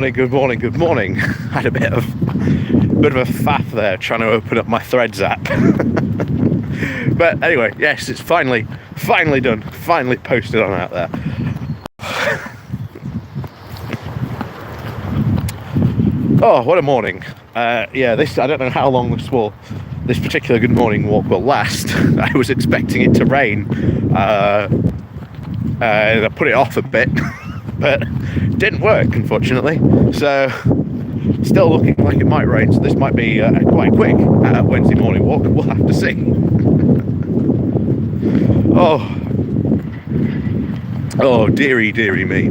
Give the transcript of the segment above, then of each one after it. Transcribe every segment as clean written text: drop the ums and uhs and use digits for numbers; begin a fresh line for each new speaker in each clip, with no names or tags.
Good morning, good morning. Had a bit of a faff there trying to open up my Threads app. But anyway, yes, it's finally done. Finally posted on out there. Oh, what a morning. Yeah, I don't know how long this particular good morning walk will last. I was expecting it to rain. I put it off a bit, but it didn't work, unfortunately. So, still looking like it might rain, so this might be quite quick Wednesday morning walk. We'll have to see. Oh, dearie me.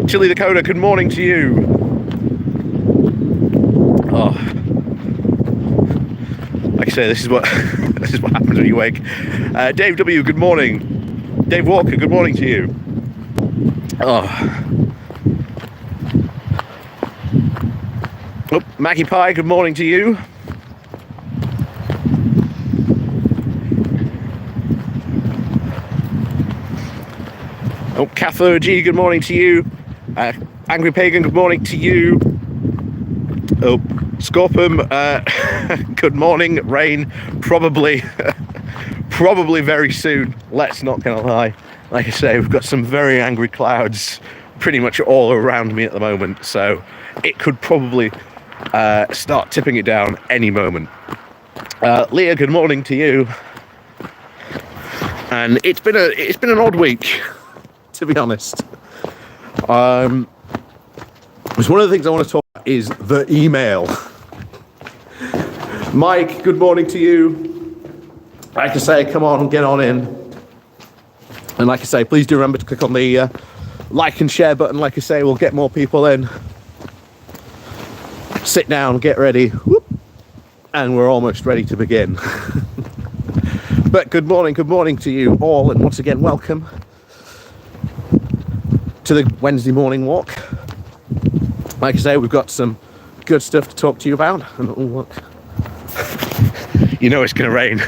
Chili the Coder, good morning to you. Oh, like I say, this is what happens when you wake. Dave W, good morning. Dave Walker, good morning to you. Oh, Maggie Pie, good morning to you. Oh, Catho G, good morning to you. Angry Pagan, good morning to you. Oh, Scorpum, good morning. Rain, probably very soon. Let's not gonna lie. Like I say, we've got some very angry clouds pretty much all around me at the moment, so it could probably start tipping it down any moment. Leah, good morning to you. And it's been an odd week, to be honest. It's one of the things I want to talk about is the email. Mike, good morning to you. Like I say, come on, get on in. And like I say, please do remember to click on the like and share button. Like I say, we'll get more people in. Sit down, get ready. Whoop. And we're almost ready to begin. But good morning to you all. And once again, welcome to the Wednesday morning walk. Like I say, we've got some good stuff to talk to you about. And oh, look. You know it's going to rain.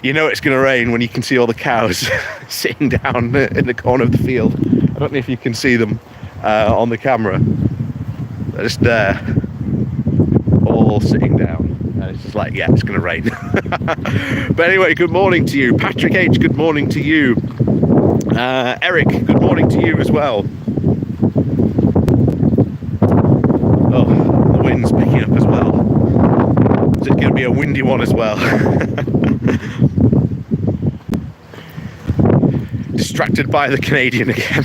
You know it's going to rain when you can see all the cows sitting down in the corner of the field. I don't know if you can see them on the camera. They're just there, all sitting down. And it's just like, yeah, it's going to rain. But anyway, good morning to you. Patrick H, good morning to you. Eric, good morning to you as well. Oh, the wind's picking up as well. So it's going to be a windy one as well. Distracted by the Canadian again.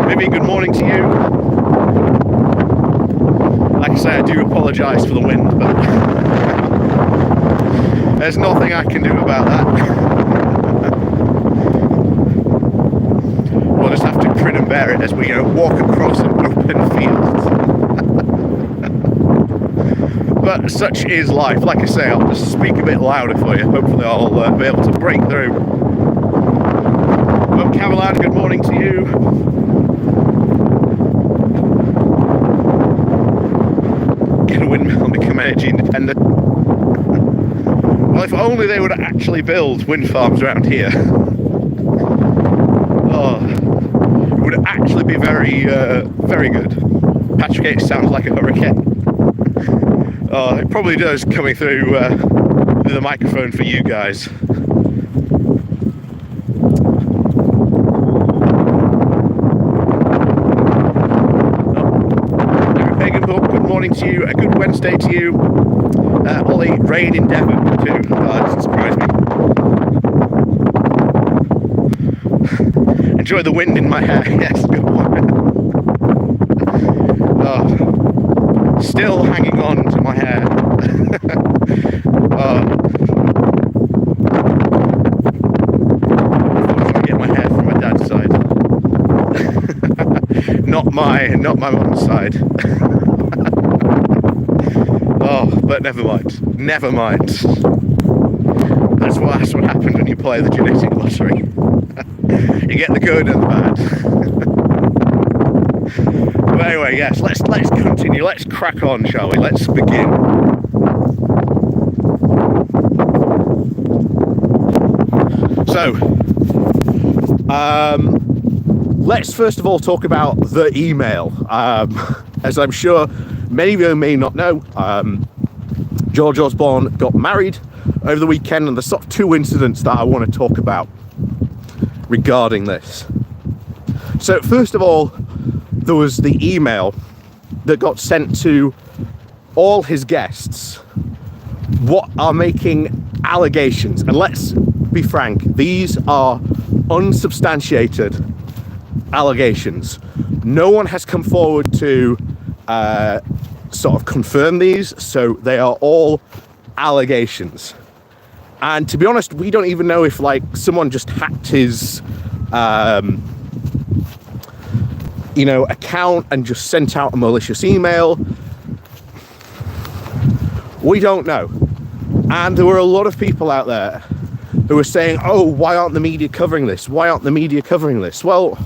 Maybe good morning to you. Like I say, I do apologise for the wind, but there's nothing I can do about that. We'll just have to grin and bear it as we walk across an open field. But such is life. Like I say, I'll just speak a bit louder for you. Hopefully I'll be able to break through. Well, Caroline, good morning to you. Get a windmill and become energy independent. Well, if only they would actually build wind farms around here. Oh, it would actually be very good. Patrick H sounds like a hurricane. Oh, it probably does coming through the microphone for you guys. Good morning to you. A good Wednesday to you. Ollie, rain in Devon too. Doesn't surprise me. Enjoy the wind in my hair. Yes, good one. Oh, still hanging on to my hair. Unfortunately, I get my hair from my dad's side. not my mum's side. Oh, but never mind. That's what happens when you play the genetic lottery. You get the good and the bad. But anyway, yes, let's continue. Let's crack on, shall we? Let's begin. So, let's first of all talk about the email. As I'm sure many of you may not know, George Osborne got married over the weekend, and there's sort of two incidents that I want to talk about regarding this. So first of all, there was the email that got sent to all his guests, what are making allegations, and let's be frank, these are unsubstantiated allegations. No one has come forward to sort of confirm these, so they are all allegations. And to be honest, we don't even know if like someone just hacked his account and just sent out a malicious email. We don't know. And there were a lot of people out there who were saying, oh, why aren't the media covering this? Why aren't the media covering this? Well,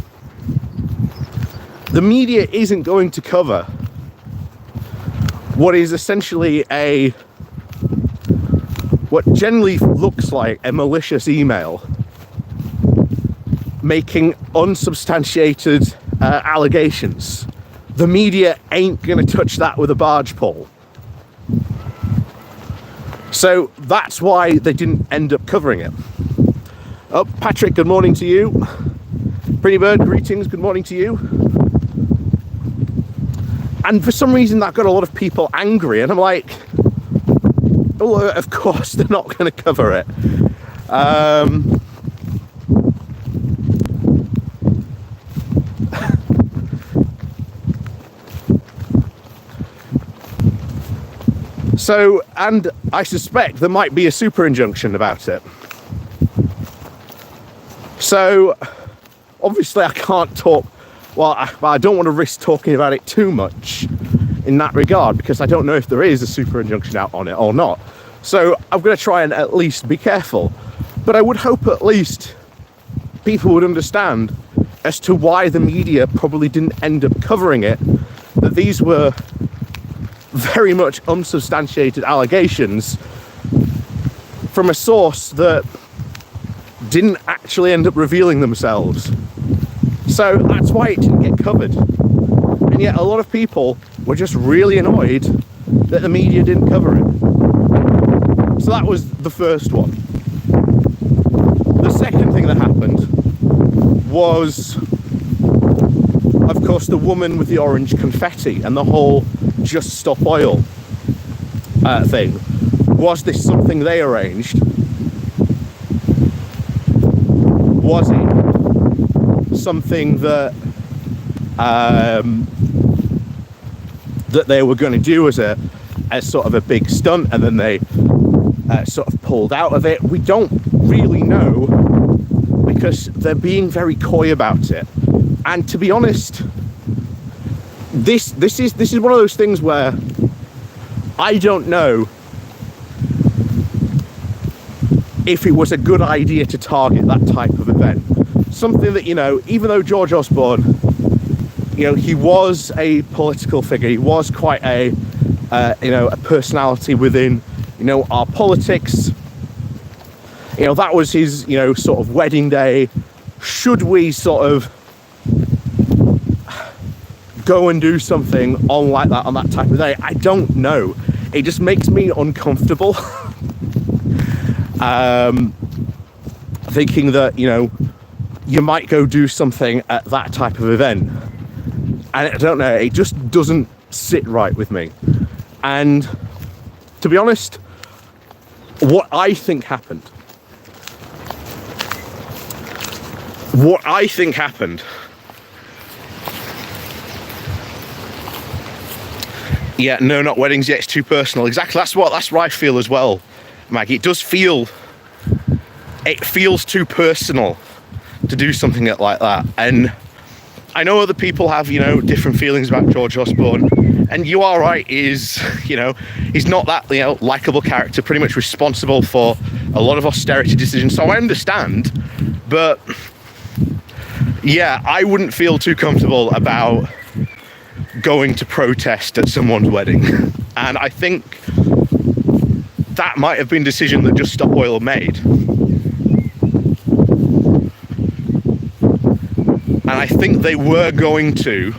the media isn't going to cover what is essentially what generally looks like a malicious email making unsubstantiated allegations. The media ain't going to touch that with a barge pole. So that's why they didn't end up covering it. Oh, Patrick, good morning to you. Pretty Bird, greetings, good morning to you. And for some reason that got a lot of people angry, and I'm like, oh, of course they're not going to cover it. So, and I suspect there might be a super injunction about it. So, obviously I can't talk, well, I don't want to risk talking about it too much in that regard, because I don't know if there is a super injunction out on it or not. So I'm going to try and at least be careful. But I would hope at least people would understand as to why the media probably didn't end up covering it, that these were very much unsubstantiated allegations from a source that didn't actually end up revealing themselves. So that's why it didn't get covered. And yet a lot of people were just really annoyed that the media didn't cover it. So that was the first one. The second thing that happened was, of course, the woman with the orange confetti and the whole just stop oil thing. Was this something they arranged? Was it something that that they were going to do as sort of a big stunt, and then they sort of pulled out of it? We don't really know, because they're being very coy about it. And to be honest, this is one of those things where I don't know if it was a good idea to target that type of event. Something that, even though George Osborne, he was a political figure, he was quite a personality within, our politics. That was his, sort of wedding day. Should we sort of go and do something on like that on that type of day? I don't know. It just makes me uncomfortable. Thinking that, you might go do something at that type of event. And I don't know, it just doesn't sit right with me. And to be honest, what I think happened yeah, no, not weddings yet, it's too personal. Exactly, that's what I feel as well, Maggie. It feels too personal to do something like that. And I know other people have, different feelings about George Osborne, and you are right, he's not that, likable character, pretty much responsible for a lot of austerity decisions, so I understand. But yeah, I wouldn't feel too comfortable about going to protest at someone's wedding. And I think that might have been a decision that Just Stop Oil made. And I think they were going to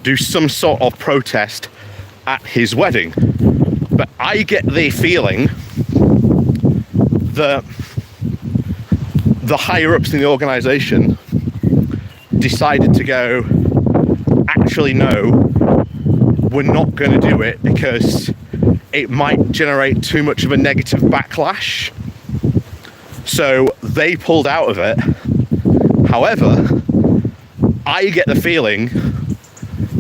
do some sort of protest at his wedding. But I get the feeling that the higher ups in the organisation decided to go, actually no, we're not going to do it because it might generate too much of a negative backlash. So they pulled out of it. However, I get the feeling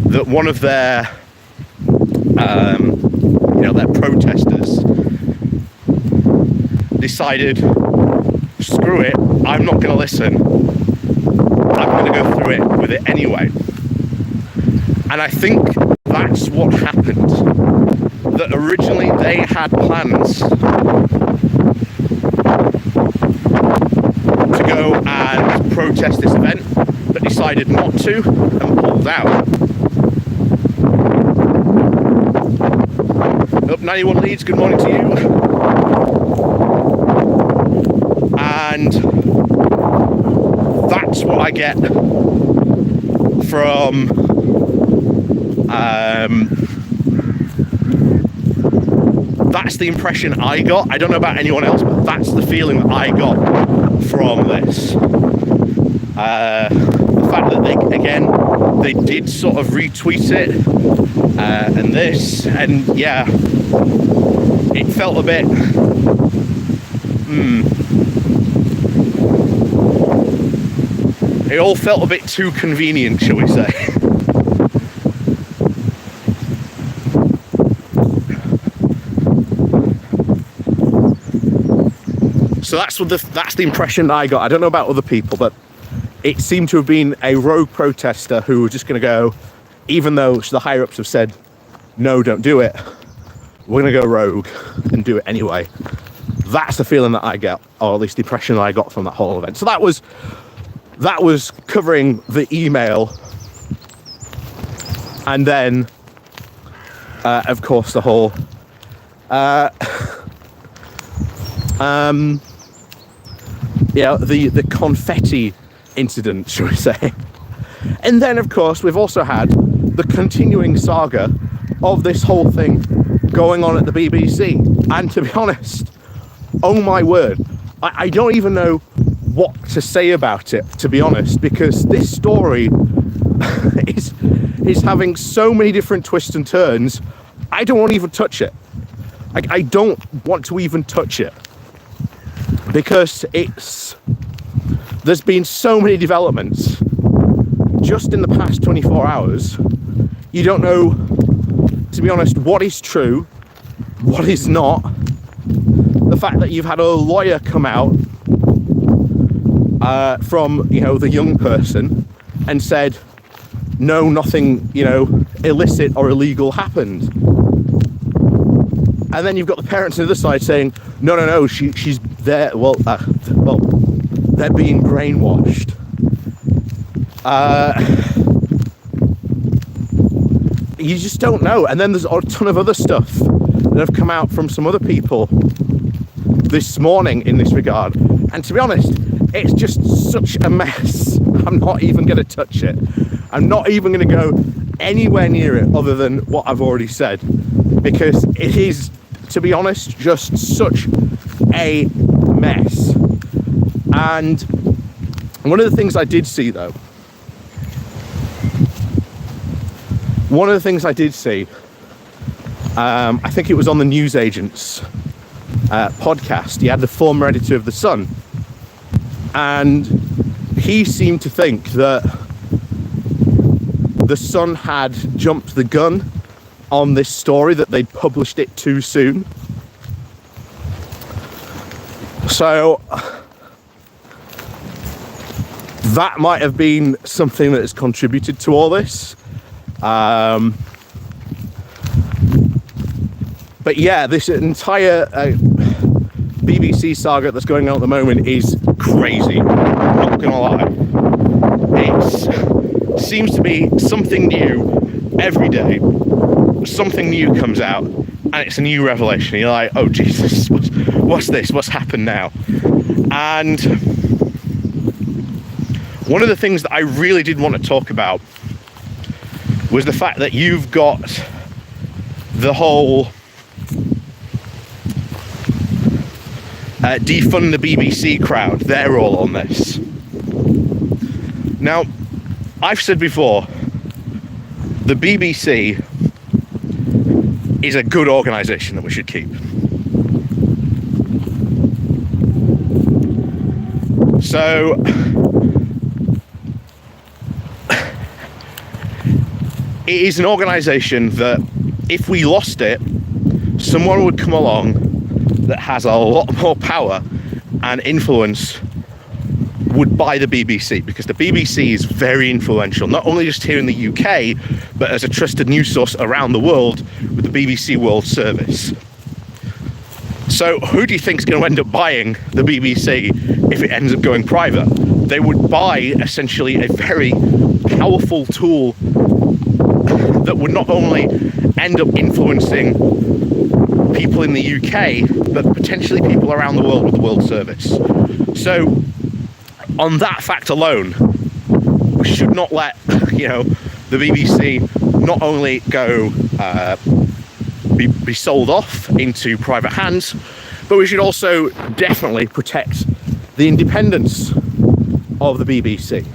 that one of their their protesters decided, screw it, I'm not going to listen, I'm going to go through it with it anyway. And I think that's what happened. That originally they had plans to go and protest this event, but decided not to and pulled out. Up 91 Leeds, good morning to you. And that's what I get from that's the impression I got. I don't know about anyone else, but that's the feeling that I got from this. The fact that they did sort of retweet it and this, and yeah, it felt a bit it all felt a bit too convenient, shall we say. So that's the impression I got. I don't know about other people, but it seemed to have been a rogue protester who was just going to go, even though the higher ups have said, no, don't do it, we're going to go rogue and do it anyway. That's the feeling that I get, or at least the impression I got from that whole event. So that was covering the email, and then, of course, the whole the confetti incident, shall we say. And then, of course, we've also had the continuing saga of this whole thing going on at the BBC. And to be honest, oh my word, I don't even know what to say about it, to be honest, because this story is having so many different twists and turns. I don't want to even touch it. I don't want to even touch it, because there's been so many developments just in the past 24 hours. You don't know, to be honest, what is true, what is not. The fact that you've had a lawyer come out from, the young person and said, no, nothing, illicit or illegal happened. And then you've got the parents on the other side saying, no, she's there. Well, they're being brainwashed. You just don't know. And then there's a ton of other stuff that have come out from some other people this morning in this regard. And to be honest, it's just such a mess. I'm not even going to touch it. I'm not even going to go anywhere near it other than what I've already said, because it is, to be honest, just such a mess. And one of the things I did see, though, I think it was on the newsagent's podcast. He had the former editor of The Sun, and he seemed to think that The Sun had jumped the gun on this story, that they'd published it too soon. So that might have been something that has contributed to all this. But yeah, this entire BBC saga that's going on at the moment is crazy. I'm not gonna lie. It seems to be something new every day. Something new comes out, and it's a new revelation. You're like, oh Jesus, what's this? What's happened now? And one of the things that I really did want to talk about was the fact that you've got the whole defund the BBC crowd. They're all on this. Now, I've said before, the BBC is a good organisation that we should keep. So, it is an organisation that if we lost it, someone would come along that has a lot more power and influence would buy the BBC, because the BBC is very influential, not only just here in the UK, but as a trusted news source around the world with the BBC World Service. So who do you think is going to end up buying the BBC if it ends up going private? They would buy essentially a very powerful tool that would not only end up influencing people in the UK, but potentially people around the world with the World Service. So on that fact alone, we should not let, the BBC not only go be sold off into private hands, but we should also definitely protect the independence of the BBC.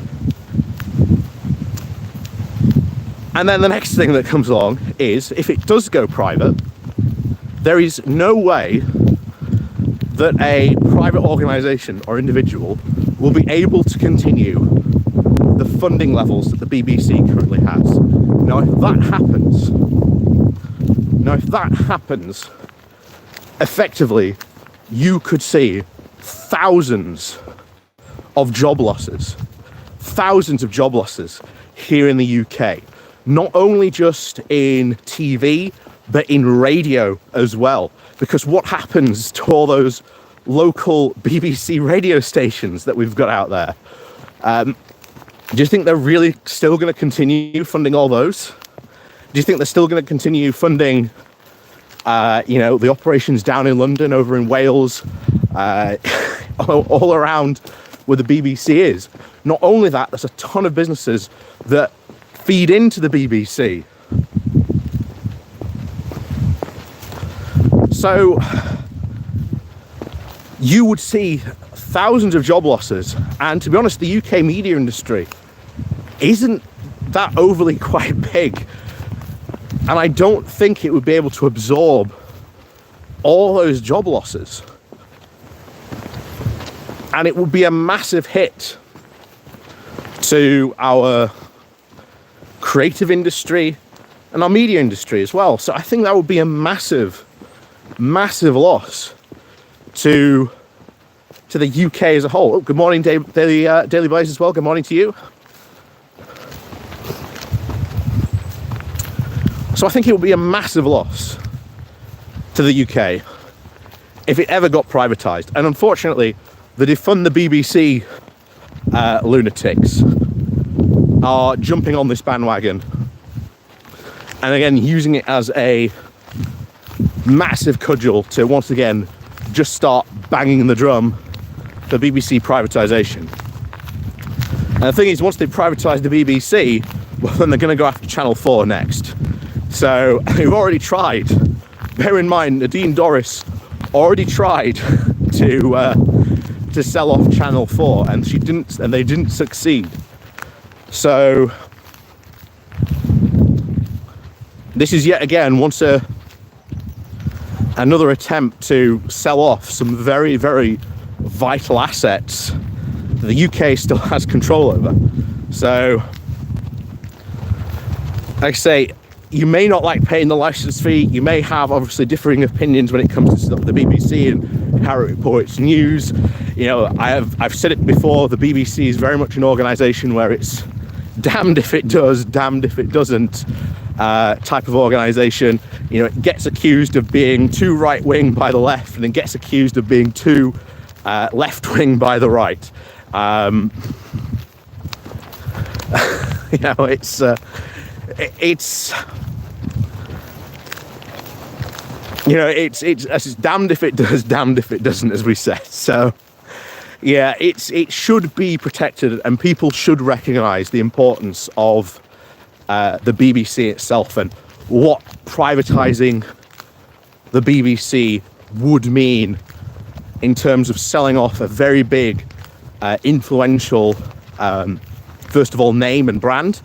And then the next thing that comes along is, if it does go private, there is no way that a private organisation or individual will be able to continue the funding levels that the BBC currently has. Now, if that happens, effectively, you could see thousands of job losses here in the UK. Not only just in TV, but in radio as well. Because what happens to all those local BBC radio stations that we've got out there? Do you think they're really still going to continue funding all those? Do you think they're still going to continue funding, the operations down in London, over in Wales, all around where the BBC is? Not only that, there's a ton of businesses that feed into the BBC. So you would see thousands of job losses, and to be honest, the UK media industry isn't that overly quite big, and I don't think it would be able to absorb all those job losses, and it would be a massive hit to our creative industry and our media industry as well. So I think that would be a massive loss to the UK as a whole. Oh, good morning, Daily Blaze as well. Good morning to you. So I think it would be a massive loss to the UK if it ever got privatised. And unfortunately, the defund the BBC lunatics are jumping on this bandwagon, and again using it as a massive cudgel to once again just start banging the drum for BBC privatisation. And the thing is, once they privatise the BBC, well, then they're going to go after Channel 4 next. So they've already tried. Bear in mind, Nadine Dorries already tried to sell off Channel 4, and they didn't succeed. So this is yet again another attempt to sell off some very, very vital assets that the UK still has control over. So, like I say, you may not like paying the license fee. You may have obviously differing opinions when it comes to the BBC and how it reports news. I've said it before, the BBC is very much an organisation where it's damned if it does, damned if it doesn't type of organisation. It gets accused of being too right-wing by the left, and it gets accused of being too left-wing by the right. It's damned if it does, damned if it doesn't, as we say. So Yeah, it should be protected, and people should recognise the importance of the BBC itself and what privatising the BBC would mean in terms of selling off a very big, influential, first of all, name and brand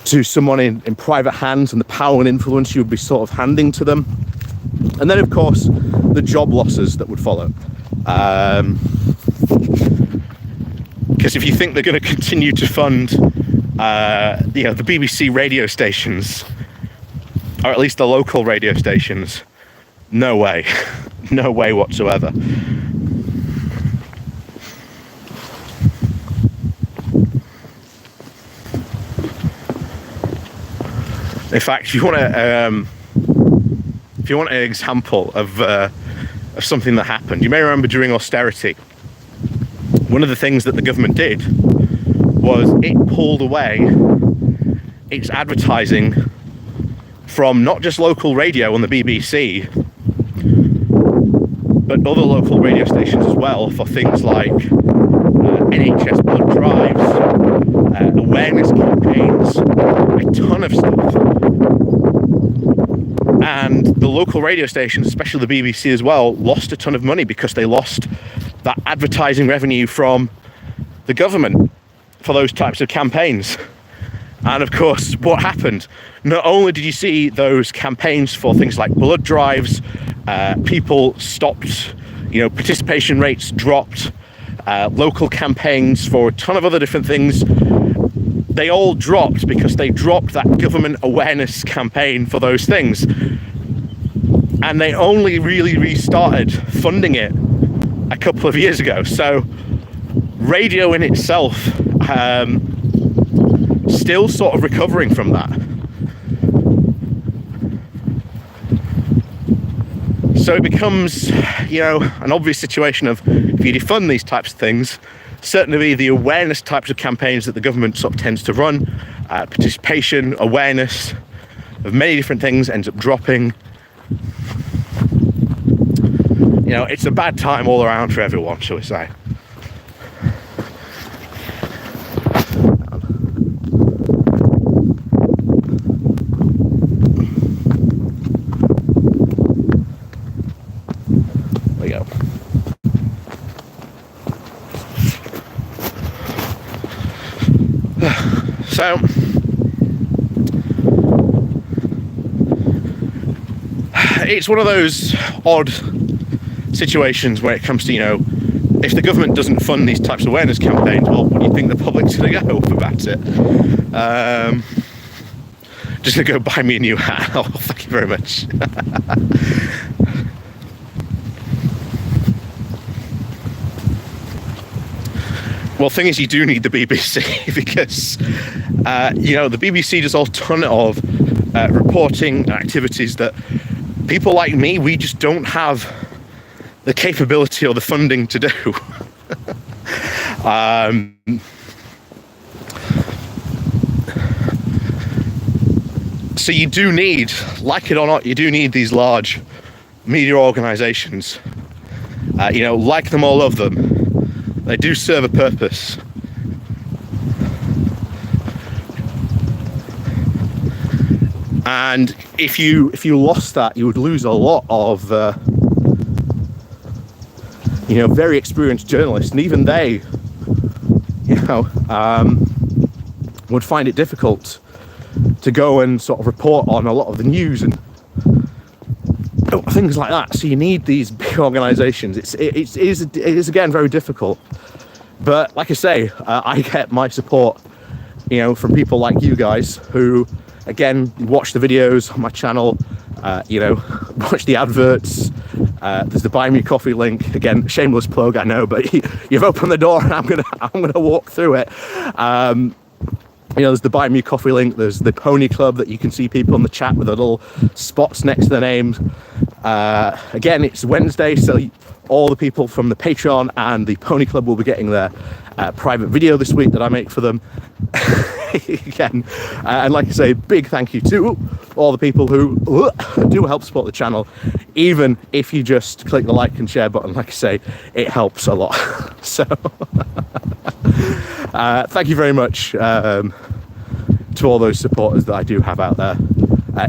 to someone in private hands, and the power and influence you would be sort of handing to them. And then, of course, the job losses that would follow. Because if you think they're going to continue to fund, the BBC radio stations, or at least the local radio stations, no way, no way whatsoever. In fact, if you want an example of something that happened, you may remember during austerity, one of the things that the government did was it pulled away its advertising from not just local radio on the BBC, but other local radio stations as well, for things like NHS blood drives, awareness campaigns, a ton of stuff. And the local radio stations, especially the BBC as well, lost a ton of money because they lost that advertising revenue from the government for those types of campaigns. And of course, what happened? Not only did you see those campaigns for things like blood drives, people stopped, participation rates dropped, local campaigns for a ton of other different things, they all dropped because they dropped that government awareness campaign for those things. And they only really restarted funding it a couple of years ago. So radio in itself, still sort of recovering from that. So it becomes, an obvious situation of, if you defund these types of things, certainly the awareness types of campaigns that the government sort of tends to run, participation, awareness of many different things ends up dropping. It's a bad time all around for everyone, shall we say. There we go. So, it's one of those odd situations where it comes to, if the government doesn't fund these types of awareness campaigns, well, what do you think the public's going to go about it? Just going to go buy me a new hat. Oh, thank you very much. Well, the thing is, you do need the BBC because, the BBC does a ton of reporting and activities that people like me, we just don't have the capability or the funding to do. So you do need, like it or not, you do need these large media organisations. Like them or love them, they do serve a purpose. And if you lost that, you would lose a lot of very experienced journalists, and even they would find it difficult to go and sort of report on a lot of the news and things like that. So you need these big organizations. It is again very difficult, but like I say, I get my support from people like you guys who, again, watch the videos on my channel, watch the adverts. There's the Buy Me Coffee link. Again, shameless plug, I know, but you've opened the door and I'm gonna walk through it. There's the Buy Me Coffee link. There's the Pony Club that you can see people in the chat with the little spots next to their names. Again, it's Wednesday, so all the people from the Patreon and the Pony Club will be getting their private video this week that I make for them. Again, and like I say, big thank you to all the people who do help support the channel. even if you just click the like and share button. Like I say, it helps a lot. So thank you very much to all those supporters that I do have out there.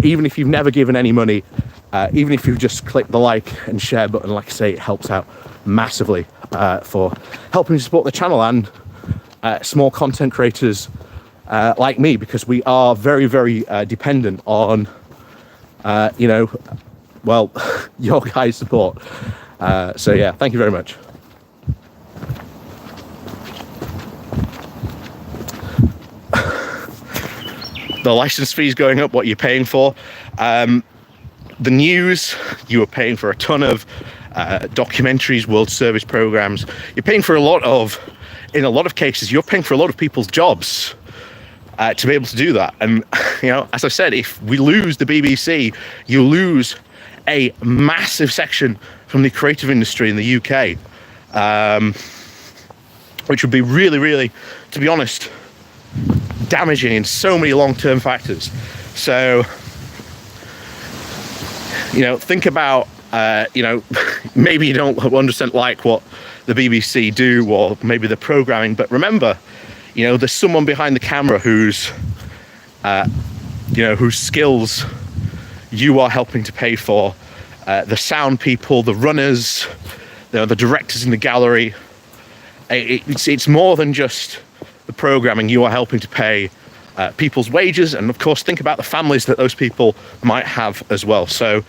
Even if you've never given any money, even if you've just clicked the like and share button, like I say, it helps out massively for helping to support the channel and small content creators like me, because we are very, very dependent on, you know, well, your guys' support. So yeah, thank you very much. The license fees going up, what you're paying for. The news, you are paying for a ton of documentaries, World Service programs. You're paying for a lot of, in a lot of cases, you're paying for a lot of people's jobs to be able to do that. And, you know, as I said, if we lose the BBC, you lose a massive section from the creative industry in the UK, which would be really, really, to be honest, damaging in so many long-term factors. So, you know, think about, you know, maybe you don't 100% like what the BBC do, or maybe the programming, but remember, you know, there's someone behind the camera who's, you know, whose skills you are helping to pay for. The sound people, the runners, you know, the directors in the gallery. It's more than just the programming. You are helping to pay people's wages, and of course think about the families that those people might have as well. So,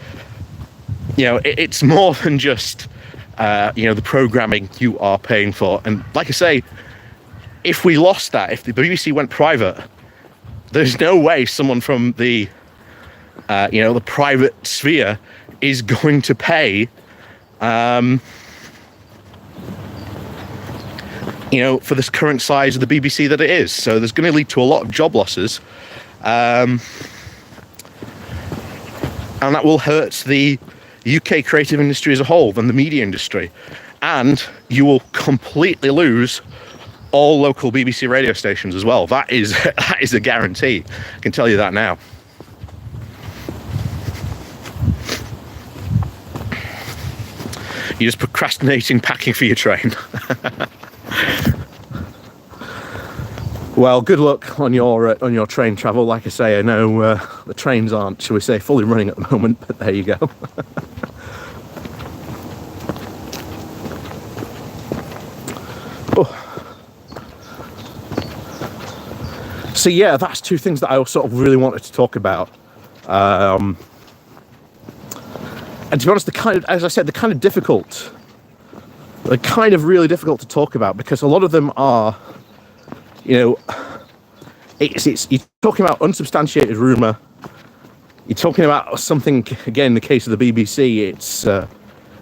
you know, it's more than just you know, the programming you are paying for. And like I say, if we lost that, if the BBC went private, there's no way someone from the you know, the private sphere is going to pay you know, for this current size of the BBC that it is. So there's going to lead to a lot of job losses, and that will hurt the UK creative industry as a whole, and the media industry, and you will completely lose all local BBC radio stations as well. That is a guarantee, I can tell you that now. You're just procrastinating packing for your train. Well, good luck on your train travel. Like I say, I know the trains aren't, shall we say, fully running at the moment, but there you go. Oh. So yeah, that's two things that I sort of really wanted to talk about. And to be honest, as I said, they're kind of difficult. They're kind of really difficult to talk about, because a lot of them are, you know, you're talking about unsubstantiated rumour. You're talking about something, again, in the case of the BBC,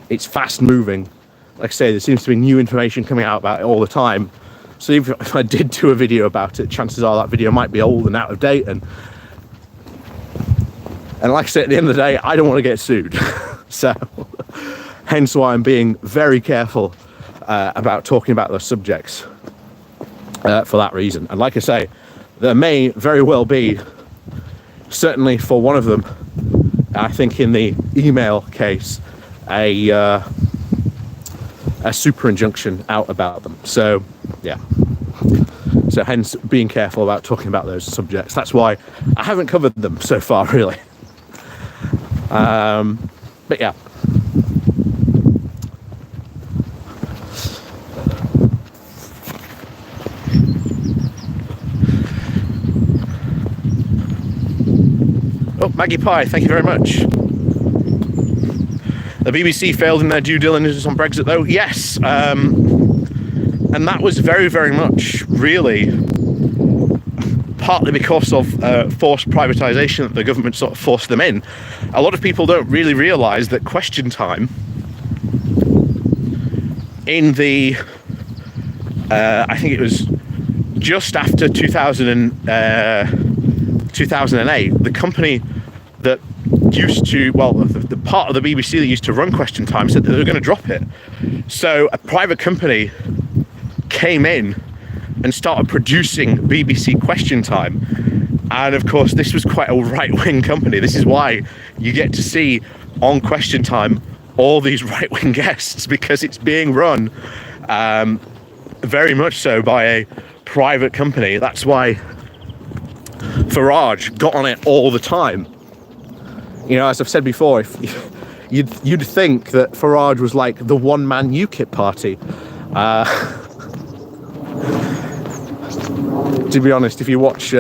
it's fast moving. Like I say, there seems to be new information coming out about it all the time. So even if I did do a video about it, chances are that video might be old and out of date. And like I said, at the end of the day, I don't want to get sued. So hence why I'm being very careful about talking about those subjects for that reason. And like I say, there may very well be, certainly for one of them, I think in the email case, a super injunction out about them. So yeah, so hence being careful about talking about those subjects. That's why I haven't covered them so far, really. But yeah. Oh, Maggie Pie, thank you very much. The BBC failed in their due diligence on Brexit, though. Yes, and that was very, very much, really, partly because of forced privatisation that the government sort of forced them in. A lot of people don't really realise that Question Time in the, I think it was just after 2008, the company that used to, well, the part of the BBC that used to run Question Time said that they were going to drop it. So a private company came in and started producing BBC Question Time. And of course, this was quite a right-wing company. This is why you get to see on Question Time all these right-wing guests, because it's being run very much so by a private company. That's why Farage got on it all the time. You know, as I've said before, if you'd think that Farage was like the one-man UKIP party. To be honest, if you watch,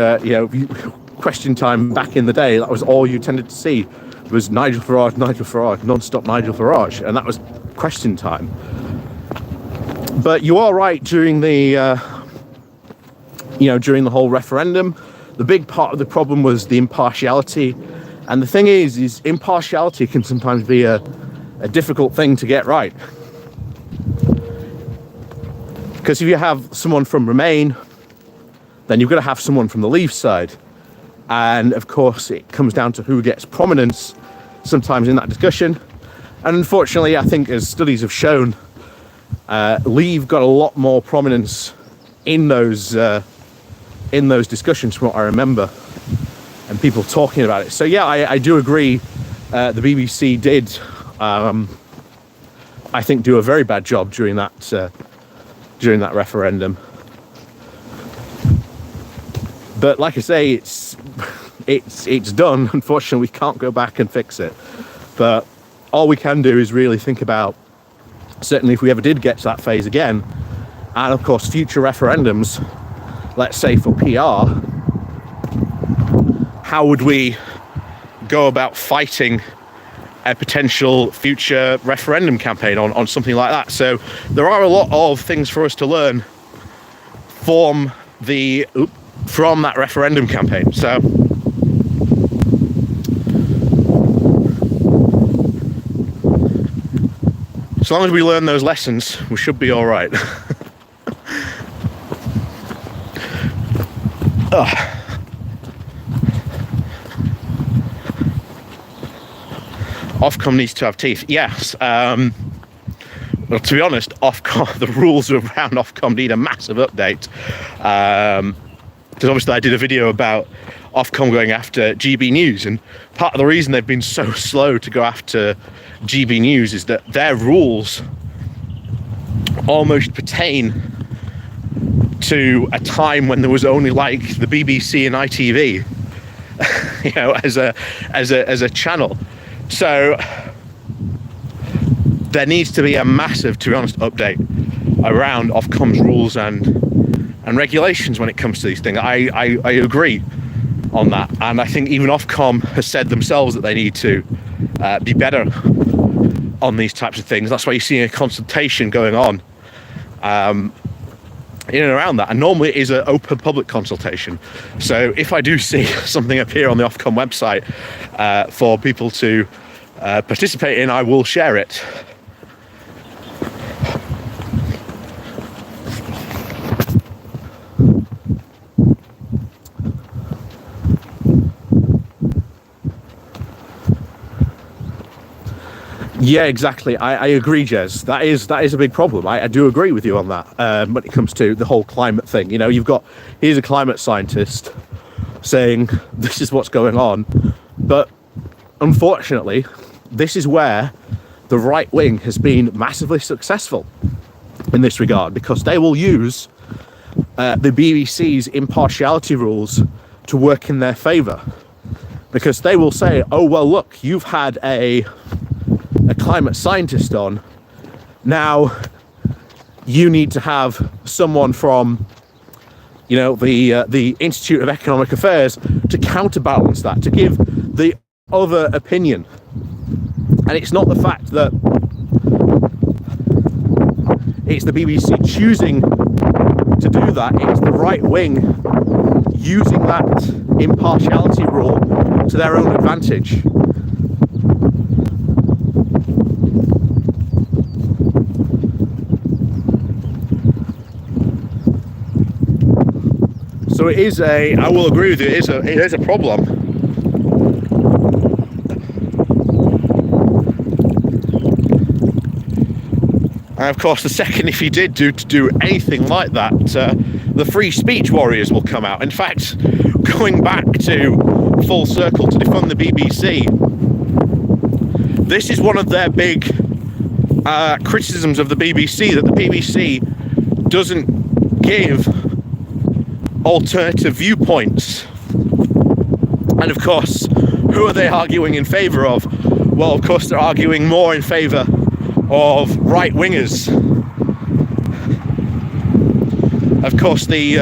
Question Time back in the day, that was all you tended to see was Nigel Farage, non-stop Nigel Farage, and that was Question Time. But you are right, during the during the whole referendum, the big part of the problem was the impartiality. And the thing is impartiality can sometimes be a difficult thing to get right. Because if you have someone from Remain, then you've got to have someone from the Leave side. And of course, it comes down to who gets prominence sometimes in that discussion. And unfortunately, I think as studies have shown, Leave got a lot more prominence in those discussions from what I remember, and people talking about it. So yeah, I do agree. The BBC did, I think, do a very bad job during that referendum. But like I say, it's done. Unfortunately, we can't go back and fix it. But all we can do is really think about, certainly if we ever did get to that phase again, and of course future referendums, let's say for PR, how would we go about fighting a potential future referendum campaign on something like that? So there are a lot of things for us to learn from that referendum campaign. So as long as we learn those lessons, we should be all right. Ofcom needs to have teeth. Yes. Well, to be honest, Ofcom, the rules around Ofcom need a massive update. Because obviously I did a video about Ofcom going after GB News, and part of the reason they've been so slow to go after GB News is that their rules almost pertain to a time when there was only like the BBC and ITV, as a channel. So there needs to be a massive, to be honest, update around Ofcom's rules and regulations when it comes to these things. I agree on that, and I think even Ofcom has said themselves that they need to be better on these types of things. That's why you're seeing a consultation going on in and around that, and normally it is an open public consultation. So if I do see something appear on the Ofcom website for people to participate in, I will share it. Yeah, exactly. I agree, Jez. That is a big problem. I do agree with you on that. When it comes to the whole climate thing, here's a climate scientist saying this is what's going on, but unfortunately, this is where the right wing has been massively successful in this regard, because they will use the BBC's impartiality rules to work in their favour, because they will say, oh well, look, you've had a climate scientist on, now you need to have someone from the Institute of Economic Affairs to counterbalance that, to give the other opinion. And it's not the fact that it's the BBC choosing to do that, it's the right wing using that impartiality rule to their own advantage. So I will agree with you, it is a problem. And of course, the second if he did do anything like that, the free speech warriors will come out. In fact, going back to full circle to defund the BBC, this is one of their big criticisms of the BBC, that the BBC doesn't give alternative viewpoints. And of course, who are they arguing in favour of? Well, of course, they're arguing more in favour of right-wingers. Of course, the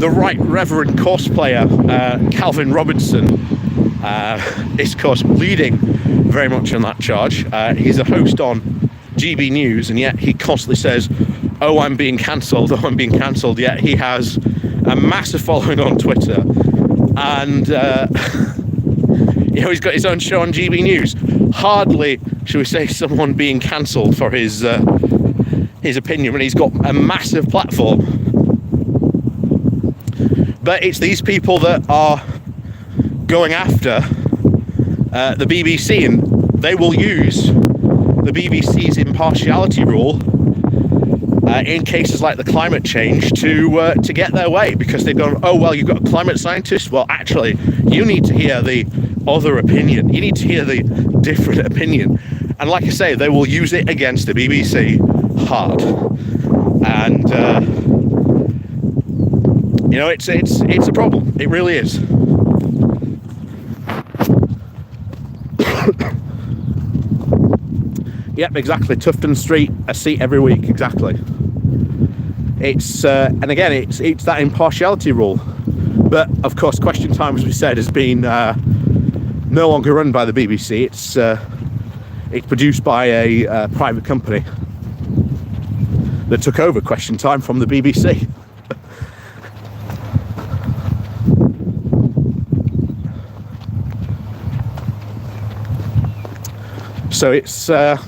Right Reverend cosplayer, Calvin Robinson, is, of course, leading very much on that charge. He's a host on GB News, and yet he constantly says, oh, I'm being cancelled, oh, I'm being cancelled. Yet he has a massive following on Twitter, and he's got his own show on GB News. Hardly, shall we say, someone being cancelled for his opinion, and he's got a massive platform. But it's these people that are going after the BBC, and they will use the BBC's impartiality rule in cases like the climate change to get their way, because they've gone, oh, well, you've got a climate scientist? Well, actually, you need to hear the other opinion. You need to hear the different opinion. And like I say, they will use it against the BBC hard. And, it's a problem. It really is. Yep, exactly. Tufton Street, a seat every week, exactly. It's and again, it's that impartiality rule. But of course, Question Time, as we said, has been no longer run by the BBC. It's produced by a private company that took over Question Time from the BBC. So it's again,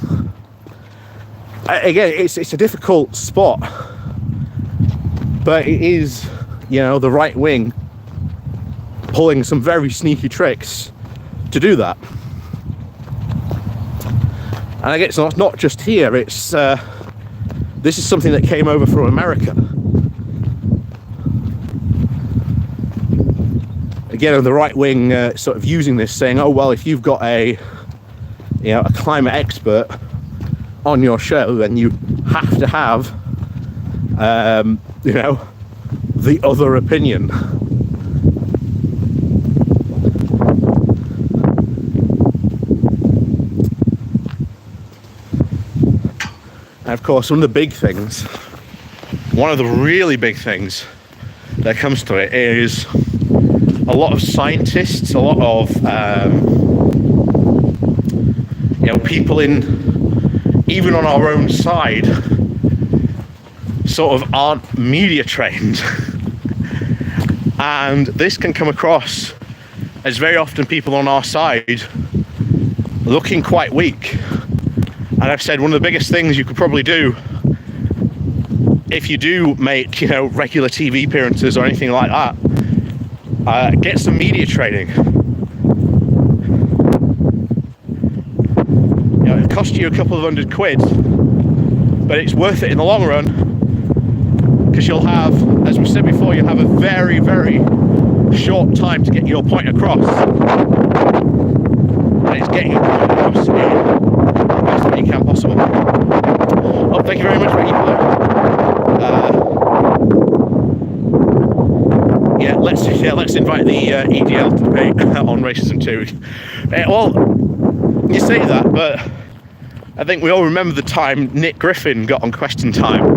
it's a difficult spot, but it is, the right wing pulling some very sneaky tricks to do that. And I guess it's not just here. It's this is something that came over from America. Again, the right wing sort of using this, saying, "Oh well, if you've got a climate expert on your show, then you have to have, the other opinion." And of course, one of the really big things that comes to it is a lot of scientists, a lot of people even on our own side sort of aren't media trained. And this can come across as very often people on our side looking quite weak. And I've said one of the biggest things you could probably do if you do make, regular TV appearances or anything like that, get some media training. It'll cost you a couple of £100, but it's worth it in the long run, because you'll have, as we said before, you'll have a very, very short time to get your point across. And it's getting your point across in the best way you can possible. Oh, thank you very much, Ricky. Let's invite the EDL debate on racism too. Well, you say that, but I think we all remember the time Nick Griffin got on Question Time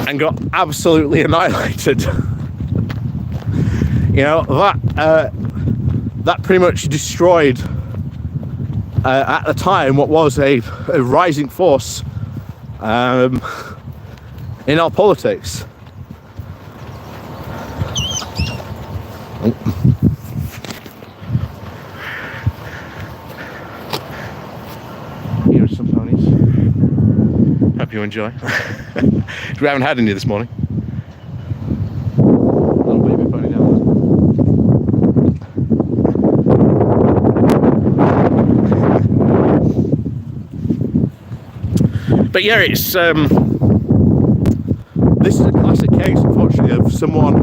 and got absolutely annihilated. That pretty much destroyed at the time what was a rising force in our politics. Here's some ponies. Hope you enjoy. We haven't had any this morning. Little baby pony down there. But yeah, it's this is a classic case, unfortunately, of someone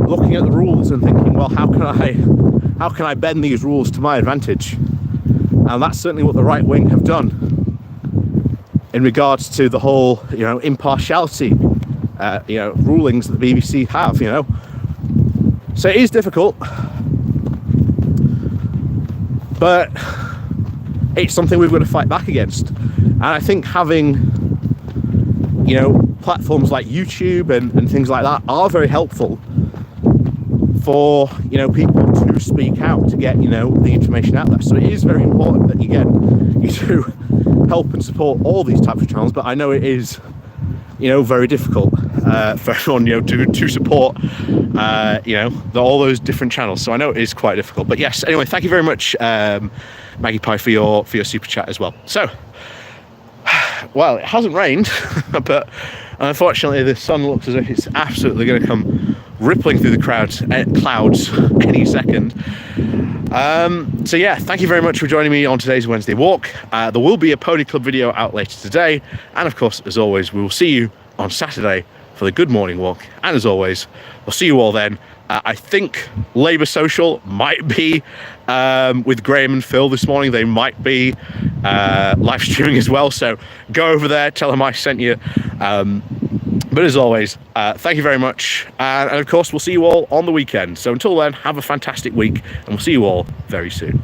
looking at the rules and thinking, well, how can I bend these rules to my advantage? And that's certainly what the right wing have done in regards to the whole, impartiality, rulings that the BBC have, So it is difficult, but it's something we've got to fight back against. And I think having, platforms like YouTube and things like that are very helpful for, people to speak out, to get, the information out there. So it is very important that you do help and support all these types of channels, but I know it is, very difficult for everyone, to support, all those different channels. So I know it is quite difficult. But yes, anyway, thank you very much, Maggie Pie, for your super chat as well. So, well, it hasn't rained, but unfortunately the sun looks as if it's absolutely going to come rippling through the clouds any second. So yeah, thank you very much for joining me on today's Wednesday walk. There will be a Pony Club video out later today, and of course, as always, we will see you on Saturday for the Good Morning Walk. And as always, we'll see you all then. I think Labour Social might be with Graham and Phil this morning. They might be live streaming as well, so go over there, tell them I sent you. But as always, thank you very much, and of course we'll see you all on the weekend. So until then, have a fantastic week, and we'll see you all very soon.